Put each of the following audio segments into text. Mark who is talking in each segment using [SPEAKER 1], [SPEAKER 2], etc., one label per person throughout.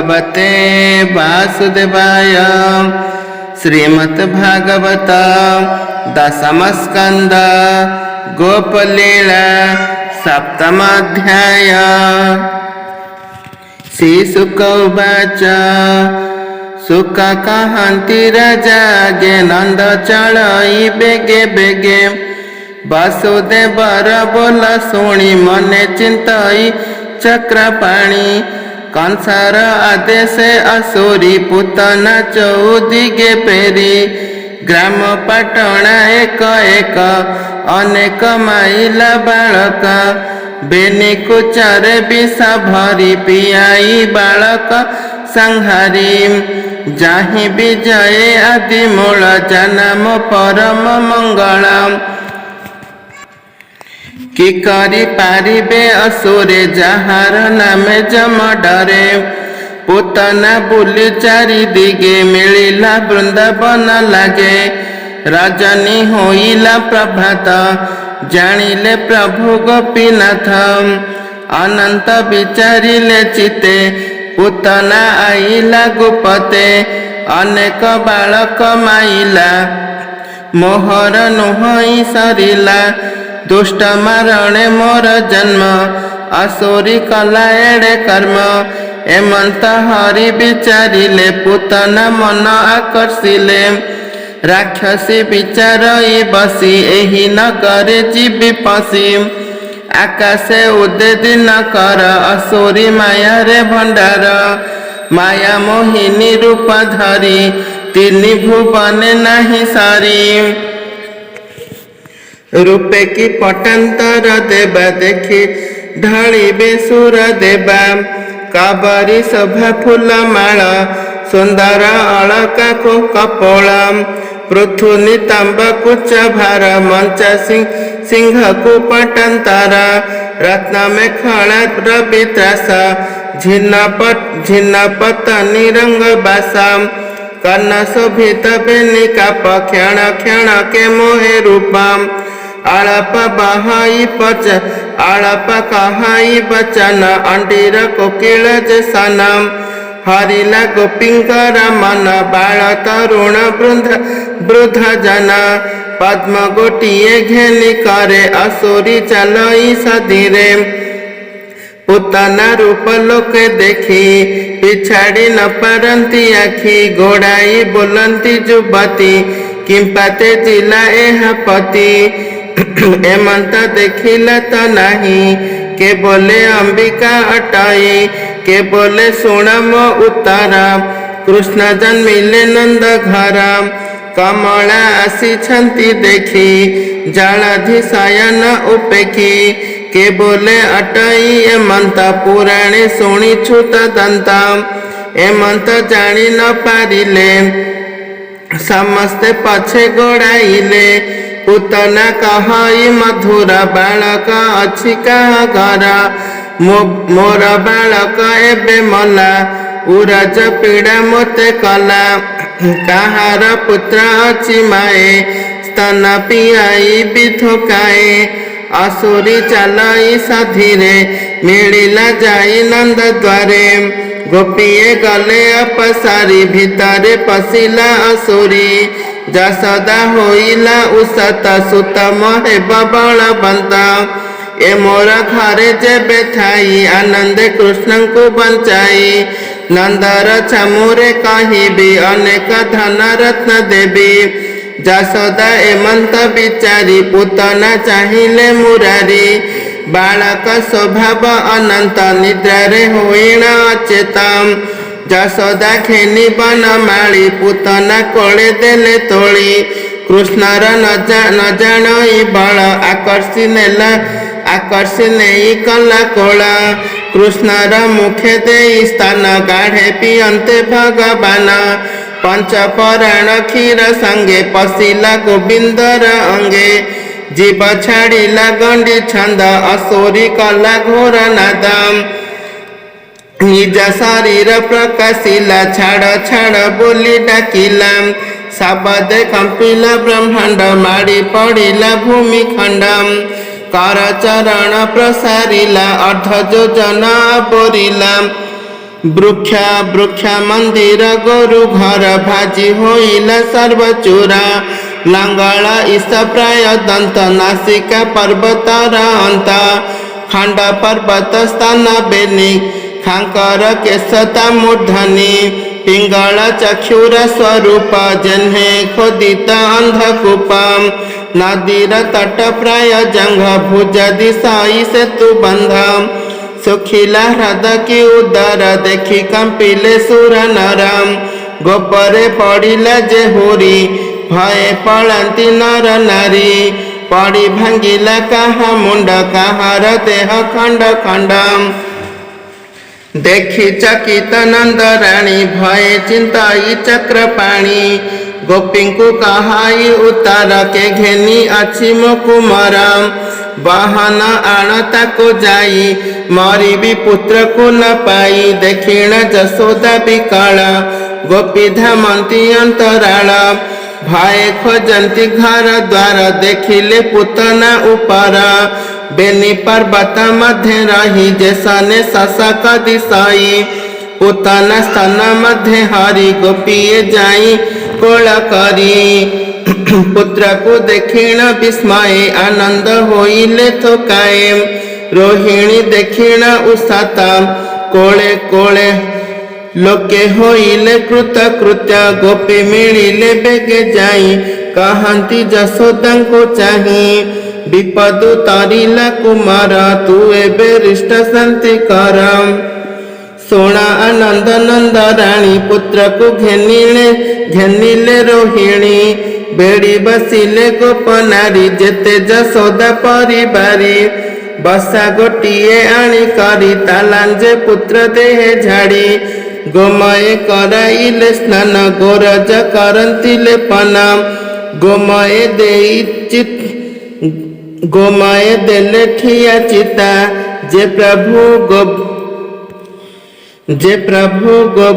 [SPEAKER 1] भगवते वासुदेवाय। श्रीमद्भागवत दशमस्कन्ध गोपलीला सप्तमोऽध्याय। श्रीशुक उवाच सुख कहन्ति राजा गे नंद चलई बेगे बेगे। वसुदेवर बोल शुणी मने चिंतई चक्रपाणी। कंसार आदेश असुरी पूतना चौदिगे पेरी। ग्राम पाटणा एक एक अनेक माइला बालक। बेनी कुचरे विष भरी पियाई बालक संहारी। जाहि विजय आदि मूल जनाम परम मंगल। कि करि पारिबे असुरे जाहार नामे जम डरे। पूतना बुली चारि दिगे मिलिला वृंदावन लागे। रजनी होइला प्रभात जानिले प्रभु गोपीनाथ। अनंत विचारिले चिते पूतना आइला गुपते। अनेक बालक माइला मोहर नुहई सरिला। दुष्ट मारणे मोर जन्म असुरी कला एड़े कर्म। एमंत हरि विचारिले पूतना मन आकर्षिले। राक्षसी विचारई बसी एही नगरे जीवी पसी। आकाशे उदे दिन कर असुरी माया रे भंडार। माया मोहिनी रूप धरी तिनि भुवने नाही सारी। रूपे की पटांतर देवा देखी ढालिबे सुर देवा। काबरी शोभा फूल माल सुंदर अलका को कपोल। पृथु नितंब कुच भार मंचा सिंह को पटांतर। रत्न में खड़ा रवि त्रास झिन्न पतनी रंग बासा। कर्ण शोभित बेनी काप क्षण क्षण के मोहे रूपम। आलप बहाई पच आलप कहाई बचन अंडीर कोकिल जसनम। हरिला गोपिंकर मन बाल तरुण वृद्ध जन। पद्म गोटिए घेनी करे असुरी चलई सधीरे। पूतना रूप लोके देखी पिछाड़ी न पारती आखि। गोड़ाई बोलती जुबती किंपाते जिला एह पति। एमंत देखिला तो नहीं के बोले अंबिका अटाई। के बोले सुण मो उत्तर कृष्ण जन्मिले नंद घर। कमला आसी छंती देखी जलधि शयन उपेखी। के बोले अटई एमंत पुराणे शुणी छुत दंत। एमंत जानी न पारिले समस्ते पछे गोड़ाइले। पूतना कहई मधुर बालक अछि कहा घर। मोर बालक एबे मला उरज पीड़ा मोते कला। कहार पुत्र अछि माए स्तन पियाई बिथोकाए। असुरी चलई सधीरे मिलिला जाई नंद द्वारे। गोपीए गले अपसारी भितरे पशिला असुरी। जसोदा होइला उसत सुत मोहे बलवंत। ए मोर घरे जेबे थाई आनंदे कृष्ण को बंचाई। नंदर छमुरे कहिबी अनेक धन रत्न देवी। जसोदा एमंत विचारी पूतना चाहिले मुरारी। बालक स्वभाव अनंत निद्रारे होइण अचेतम। जसोदा खेनी बन माली पूतना कोले देले तोली। कृष्णर न जानई बल आकर्षि नेई कला कोला। कृष्णर मुखे देई स्थान गाढ़े पियंते भगवान। पंच पराण क्षीर संगे पशिला गोविंदर अंगे। जीव छाड़िला गंडी छंद असुरी कला घोर नादम। निज शरीर प्रकाशिला छाड़ छाड़ बोली डाकिला। शब्दे कंपिला ब्रह्मांड माड़ी पड़िला भूमिखंड। कर चरण प्रसारिला अर्ध योजना बोरिला। ବୃକ୍ଷା ବୃକ୍ଷା ମନ୍ଦିର ଗୋରୁ ଘର ଭାଜି ହୋଇଲା ସର୍ବଚୂରା ଲଙ୍ଗଳ ଈଶ ପ୍ରାୟ ଦନ୍ତ ନାସିକା ପର୍ବତର ଅନ୍ତ ଖଣ୍ଡ ପର୍ବତ ସ୍ଥାନ ବେନି ଖାଙ୍କର କେଶତା ମୂର୍ଧନି ପିଙ୍ଗଳ ଚକ୍ଷୁର ସ୍ୱରୂପ ଜହ୍ନେ ଖୋଦିତ ଅନ୍ଧକୂପ ନଦୀର ତଟ ପ୍ରାୟ ଜଙ୍ଘ ଭୁଜ ଦିଶାଇ ସେତୁ ବନ୍ଧ ଶୁଖିଲା ହ୍ରଦ କି ଉଦର ଦେଖି କମ୍ପିଲେ ସୁର ନର ଗୋପରେ ପଡ଼ିଲା ଯେ ହୁରି ଭଏ ପଳାନ୍ତି ନର ନାରୀ ପଡ଼ି ଭାଙ୍ଗିଲା କାହା ମୁଣ୍ଡ କାହାର ଦେହ ଖଣ୍ଡ ଖଣ୍ଡ ଦେଖି ଚକିତ ନନ୍ଦରାଣୀ ଭଏ ଚିନ୍ତାଇ ଚକ୍ର ପାଣି ଗୋପୀଙ୍କୁ କହାଇ ଉତ୍ତର କେ ଘେନି ଅଛି ମୋ କୁମାର ବାହନ ଆଣ ତାକୁ ଯାଇ ମରିବି ପୁତ୍ରକୁ ନ ପାଇ ଦେଖିଣ ଯଶୋଦା ବିକଳ ଗୋପୀ ଧାମନ୍ତି ଅନ୍ତରାଳ ଭଏ ଖୋଜନ୍ତି ଘର ଦ୍ୱାର ଦେଖିଲେ ପୁତନା ଉପର ବେନି ପର୍ବତ ମଧ୍ୟ ରହି ଯେସନେ ଶଶକ ଦିଶାଇ ପୁତନା ସ୍ତନ ମଧ୍ୟ ହରି ଗୋପୀଏ ଯାଇ କୋଳ କରି ପୁତ୍ରକୁ ଦେଖିଣ ବିସ୍ମୟ ଆନନ୍ଦ ହୋଇଲେ ଥୋକାଏ ରୋହିଣୀ ଦେଖିଣ ଉଷାତ କୋଳେ କୋଳେ ଲୋକେ ହୋଇଲେ କୃତକୃତ୍ୟ ଗୋପୀ ମିଳିଲେ ବେଗେ ଯାଇ କହନ୍ତି ଯଶୋଦାଙ୍କୁ ଚାହିଁ ବିପଦ ତରିଲା କୁମାର ତୁ ଏବେ ହୃଷ୍ଟ ଶାନ୍ତି କର ଶୁଣ ଆନନ୍ଦ ନନ୍ଦରାଣୀ ପୁତ୍ରକୁ ଘେନିଲେ ରୋହିଣୀ ବେଡ଼ି ବସିଲେ ଗୋପ ନାରୀ ଯେତେ ଯଶୋଦା ପରିବାରୀ ବସା ଗୋଟିଏ ଆଣି କରି ତାଲାଞ୍ଜେ ପୁତ୍ର ଦେହେ ଝାଡ଼ି ଗୋମୟ କରାଇଲେ ସ୍ନାନ ଗୋରଜ କରନ୍ତିଲେ ପନ ଗୋମୟ ଦେଲେ ଠିଆ ଚିତା ଯେ ପ୍ରଭୁ ଗो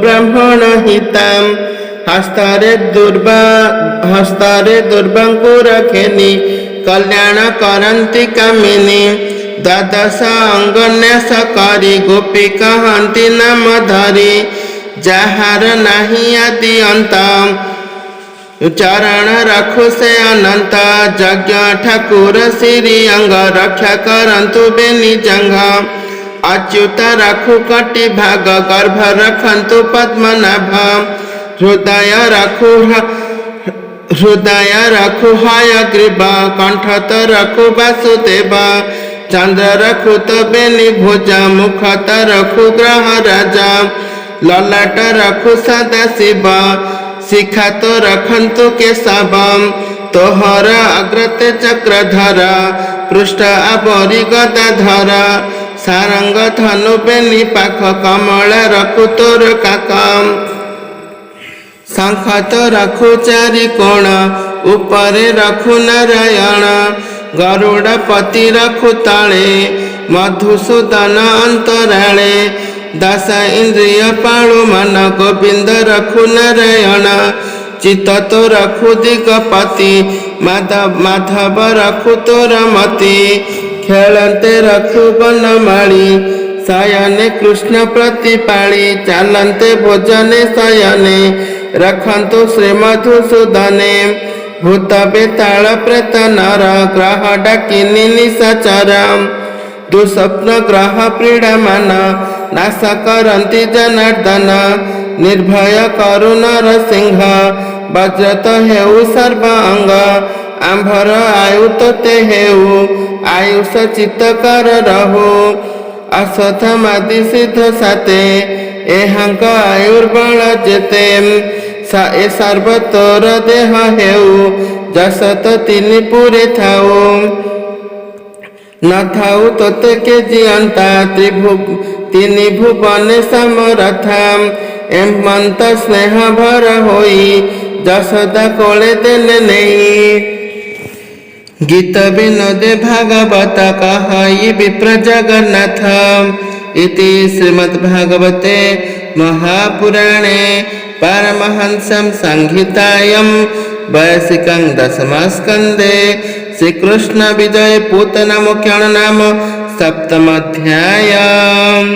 [SPEAKER 1] ବ୍ରାହ୍ମଣ ହିତା ହସ୍ତରେ ଦୁର୍ବାଙ୍କୁ ରଖେନି କଲ୍ୟାଣ କରନ୍ତି କାମିନୀ ଦ୍ୱାଦଶ ଅଙ୍ଗନ୍ୟାସ କରି ଗୋପୀ କହନ୍ତି ନାମ ଧରି ଯାହାର ନାହିଁ ଆଦି ଅନ୍ତ ଚରଣ ରଖୁ ସେ ଅନନ୍ତ ଯଜ୍ଞ ଠାକୁର ଶ୍ରୀ ଅଙ୍ଗ ରକ୍ଷା କରନ୍ତୁ ବେନି ଜଙ୍ଘ ଅଚ୍ୟୁତ ରଖୁ କଟି ଭାଗ ଗର୍ଭ ରଖନ୍ତୁ ପଦ୍ମନାଭ ହୃଦୟ ରଖୁ ହୟଗ୍ରୀବ କଣ୍ଠ ତ ରଖୁ ବାସୁଦେବ ଚନ୍ଦ୍ର ରଖୁ ତ ବେନି ଭୁଜ ମୁଖ ତ ରଖୁ ଗ୍ରହ ରାଜା ଲଲାଟ ରଖୁ ସଦା ଶିବ ଶିଖା ତ ରଖନ୍ତୁ କେଶବ ତୋହର ଅଗ୍ରତେ ଚକ୍ରଧର ପୃଷ୍ଠ ଆବରି ଗଦାଧର ସାରଙ୍ଗ ଧନୁ ବେନି ପାଖ କମଳ ରଖୁ ତୋର କାକ ଶଙ୍ଖ ତ ରଖୁ ଚାରି କୋଣ ଉପରେ ରଖୁ ନାରାୟଣ ଗରୁଡ଼ ପତି ରଖୁ ତଳେ ମଧୁସୂଦନ ଅନ୍ତରାଳେ ଦଶ ଇନ୍ଦ୍ରିୟ ପାଳୁ ମନ ଗୋବିନ୍ଦ ରଖୁ ନାରାୟଣ ଚିତ୍ତ ତ ରଖୁ ଦିଗପତି ମାଧବ ରଖୁ ତୋର ମତି ଖେଳନ୍ତେ ରଖୁ ବନମାଳି ଶୟନେ କୃଷ୍ଣ ପ୍ରତିପାଳି ଚାଲନ୍ତେ ଭୋଜନେ ଶୟନେ ରଖନ୍ତୁ ଶ୍ରୀ ମଧୁସୂଦନେ ଭୂତ ବେତାଳ ପ୍ରେତ ନର ଗ୍ରହ ଡାକିନି ନିଶାଚର ଦୁଃସ୍ୱପ୍ନ ଗ୍ରହ ପ୍ରୀଡ଼ାମାନ ନାଶ କରନ୍ତି ଜନାର୍ଦ୍ଦନ ନିର୍ଭୟ କରୁ ନରସିଂହ ବଜ୍ରତ ହେଉ ସର୍ବ ଅଙ୍ଗ ଆମ୍ଭର ଆୟୁ ତୋତେ ହେଉ ଆୟୁଷ ଚିତ୍ତକର ରହୁ ଅଶ୍ୱତ୍ଥମାଦି ସିଦ୍ଧ ସାତେ ଏହାଙ୍କ ଆୟୁର୍ବଳ ଯେତେ ଏ ସର୍ବ ତୋର ଦେହ ହେଉ ଯଶତ ତିନି ପୁରେ ଥାଉ ନଥାଉ ତୋତେ କେ ଜିଅନ୍ତା ତିନି ଭୁବନେ ସମରଥା ଏମନ୍ତ ସ୍ନେହ ଭର ହୋଇ ଯଶୋଦା କୋଳେ ଦେଲେ ନେଇ ଗୀତ ବିନୋଦେ ଭାଗବତ କହାଇ ବିପ୍ର ଜଗନ୍ନାଥ इति श्रीमद्भागवते महापुराणे पारमहंस्यां संहितायां वैशिकं दशमस्कन्धे श्रीकृष्ण विजय पूतनामोख्यान नाम सप्तमोऽध्यायः।